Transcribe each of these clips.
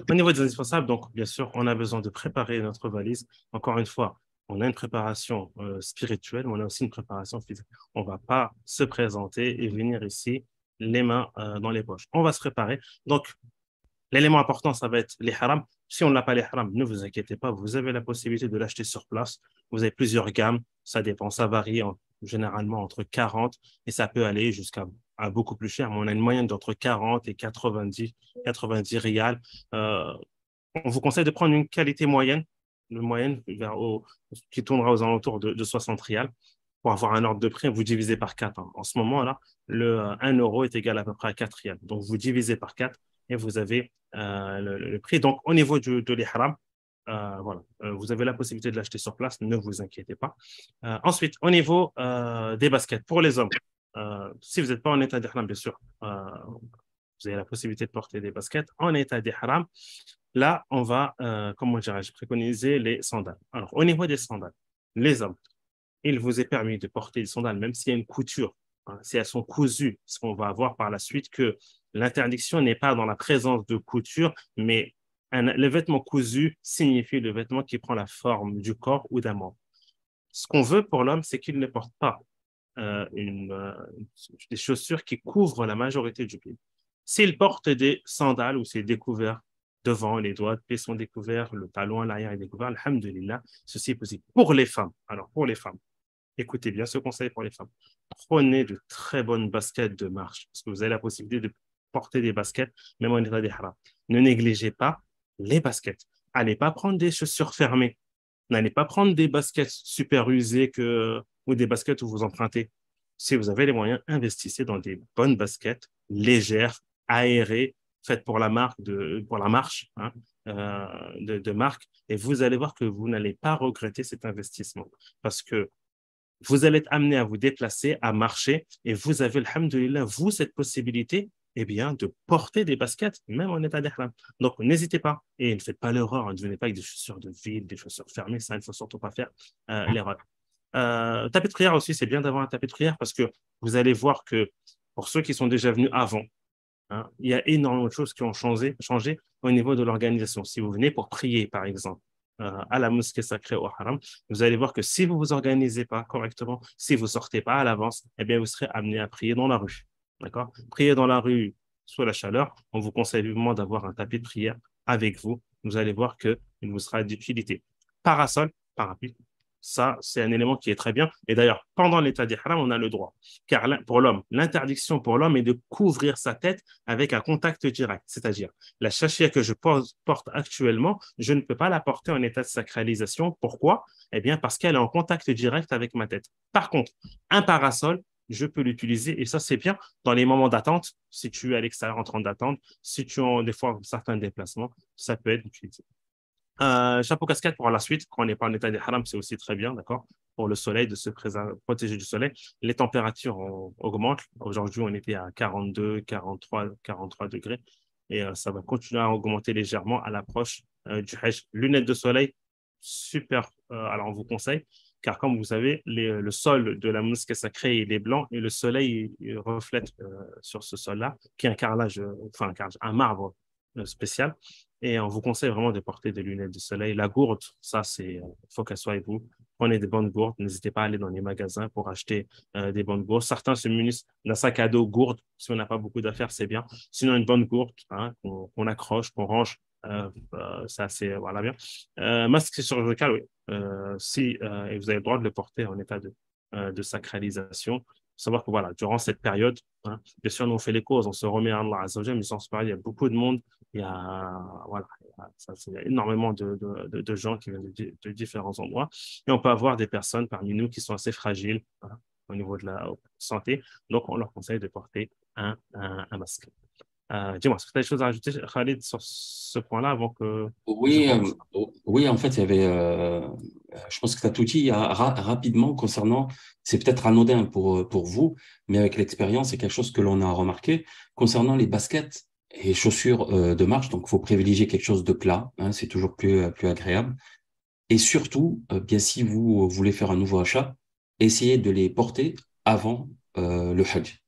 Au niveau des indispensables, donc, bien sûr, on a besoin de préparer notre valise. Encore une fois, on a une préparation spirituelle, mais on a aussi une préparation physique. On ne va pas se présenter et venir ici les mains dans les poches. On va se préparer. Donc, l'élément important, ça va être les harams. Si on n'a pas les harams, ne vous inquiétez pas, vous avez la possibilité de l'acheter sur place. Vous avez plusieurs gammes, ça dépend, ça varie généralement entre 40 et ça peut aller jusqu'à beaucoup plus cher, mais on a une moyenne d'entre 40 et 90 rials. Euh, on vous conseille de prendre une qualité moyenne, qui tournera aux alentours de 60 rials. Pour avoir un ordre de prix, vous divisez par 4. Hein. En ce moment-là, le 1 euro est égal à peu près à 4 rials. Donc, vous divisez par 4 et vous avez le prix. Donc, au niveau de l'ihram, voilà, vous avez la possibilité de l'acheter sur place, ne vous inquiétez pas. Ensuite, au niveau des baskets, pour les hommes, si vous n'êtes pas en état d'ihram, bien sûr, vous avez la possibilité de porter des baskets en état d'ihram. Là, on va, comment dirais-je, préconiser les sandales. Alors, au niveau des sandales, les hommes, il vous est permis de porter des sandales, même s'il y a une couture, hein, si elles sont cousues, parce qu'on va voir par la suite que l'interdiction n'est pas dans la présence de couture, mais le vêtement cousu signifie le vêtement qui prend la forme du corps ou d'un membre. Ce qu'on veut pour l'homme, c'est qu'il ne porte pas euh, une, euh, des chaussures qui couvrent la majorité du pied. S'il porte des sandales où c'est découvert devant, les doigts de pied sont découverts, le talon à l'arrière est découvert, alhamdulillah, ceci est possible. Pour les femmes, alors pour les femmes, écoutez bien ce conseil pour les femmes. Prenez de très bonnes baskets de marche, parce que vous avez la possibilité de porter des baskets, même en état d'ihram. Ne négligez pas les baskets. Allez pas prendre des chaussures fermées. N'allez pas prendre des baskets super usées ou des baskets où vous empruntez. Si vous avez les moyens, investissez dans des bonnes baskets légères, aérées, faites pour pour la marche, hein, de marque, et vous allez voir que vous n'allez pas regretter cet investissement. Parce que vous allez être amené à vous déplacer, à marcher, et vous avez, alhamdoulilah, vous, cette possibilité, eh bien, de porter des baskets, même en état d'ihram. Donc, n'hésitez pas. Et ne faites pas l'erreur, hein, ne venez pas avec des chaussures de ville, des chaussures fermées, ça, il ne faut surtout pas faire l'erreur. Tapis de prière aussi, c'est bien d'avoir un tapis de prière parce que vous allez voir que pour ceux qui sont déjà venus avant, hein, il y a énormément de choses qui ont changé au niveau de l'organisation. Si vous venez pour prier, par exemple, à la mosquée sacrée au Haram, vous allez voir que si vous vous organisez pas correctement, si vous sortez pas à l'avance, eh bien, vous serez amené à prier dans la rue. D'accord? Prier dans la rue sous la chaleur, on vous conseille vivement d'avoir un tapis de prière avec vous. Vous allez voir qu'il vous sera d'utilité. Parasol, parapluie, ça, c'est un élément qui est très bien. Et d'ailleurs, pendant l'état d'ihram, on a le droit. Car pour l'homme, l'interdiction pour l'homme est de couvrir sa tête avec un contact direct. C'est-à-dire, la chachia que je porte actuellement, je ne peux pas la porter en état de sacralisation. Pourquoi? Eh bien, parce qu'elle est en contact direct avec ma tête. Par contre, un parasol, je peux l'utiliser et ça, c'est bien dans les moments d'attente. Si tu es à l'extérieur en train d'attendre, si tu as des fois certains déplacements, ça peut être utilisé. Chapeau casquette pour la suite, quand on n'est pas en état d'ihram, c'est aussi très bien, d'accord? Pour le soleil, de se protéger du soleil. Les températures augmentent. Aujourd'hui, on était à 42, 43, 43 degrés et ça va continuer à augmenter légèrement à l'approche du Hajj. Lunettes de soleil, super. Alors, on vous conseille, car comme vous savez, le sol de la mosquée sacrée, il est blanc et le soleil il reflète sur ce sol-là, qui est un carrelage, un marbre spécial. Et on vous conseille vraiment de porter des lunettes de soleil. La gourde, ça, faut qu'elle soit avec vous. Prenez des bonnes gourdes. N'hésitez pas à aller dans les magasins pour acheter des bonnes gourdes. Certains se munissent d'un sac à dos gourde. Si on n'a pas beaucoup d'affaires, c'est bien. Sinon, une bonne gourde, hein, qu'on accroche, qu'on range, ça, c'est voilà bien. Masque chirurgical, oui. Et vous avez le droit de le porter en état de sacralisation. Savoir que voilà, durant cette période, hein, bien sûr, nous on fait les causes, on se remet à Allah Azza wa Jalla, mais sans se parler, il y a beaucoup de monde il y a, voilà, il y a énormément de gens qui viennent de différents endroits. Et on peut avoir des personnes parmi nous qui sont assez fragiles, voilà, au niveau de la santé. Donc, on leur conseille de porter un masque. Dis-moi, est-ce que tu as des choses à rajouter, Khalid, sur ce point-là avant que je Oui, commence? oui, en fait, il y avait, je pense que tu as tout dit rapidement concernant, c'est peut-être anodin pour vous, mais avec l'expérience, c'est quelque chose que l'on a remarqué concernant les baskets et chaussures de marche. Donc, il faut privilégier quelque chose de plat, hein, c'est toujours plus agréable. Et surtout, bien si vous voulez faire un nouveau achat, essayez de les porter avant le Hajj.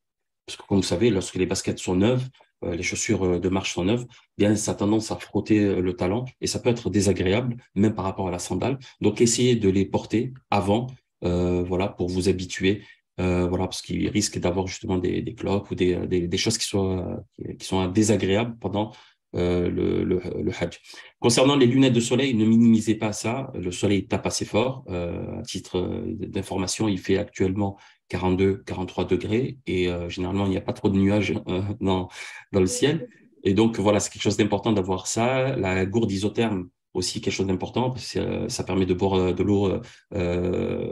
Parce que comme vous savez, lorsque les baskets sont neuves, les chaussures de marche sont neuves, bien ça a tendance à frotter le talon et ça peut être désagréable, même par rapport à la sandale. Donc essayez de les porter avant, voilà, pour vous habituer. Voilà, parce qu'il risque d'avoir justement des cloques ou des choses qui sont désagréables pendant le Hajj. Concernant les lunettes de soleil, ne minimisez pas ça. Le soleil tape assez fort. À titre d'information, il fait actuellement 42, 43 degrés et généralement, il n'y a pas trop de nuages dans le ciel. Et donc, voilà, c'est quelque chose d'important d'avoir ça. La gourde isotherme, aussi quelque chose d'important, parce que ça permet de boire de l'eau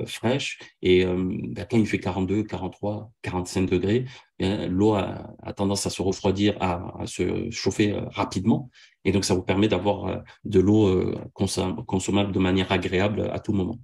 fraîche. Et ben, quand il fait 42, 43, 45 degrés, bien, l'eau a tendance à se refroidir, à se chauffer rapidement. Et donc, ça vous permet d'avoir de l'eau consommable de manière agréable à tout moment.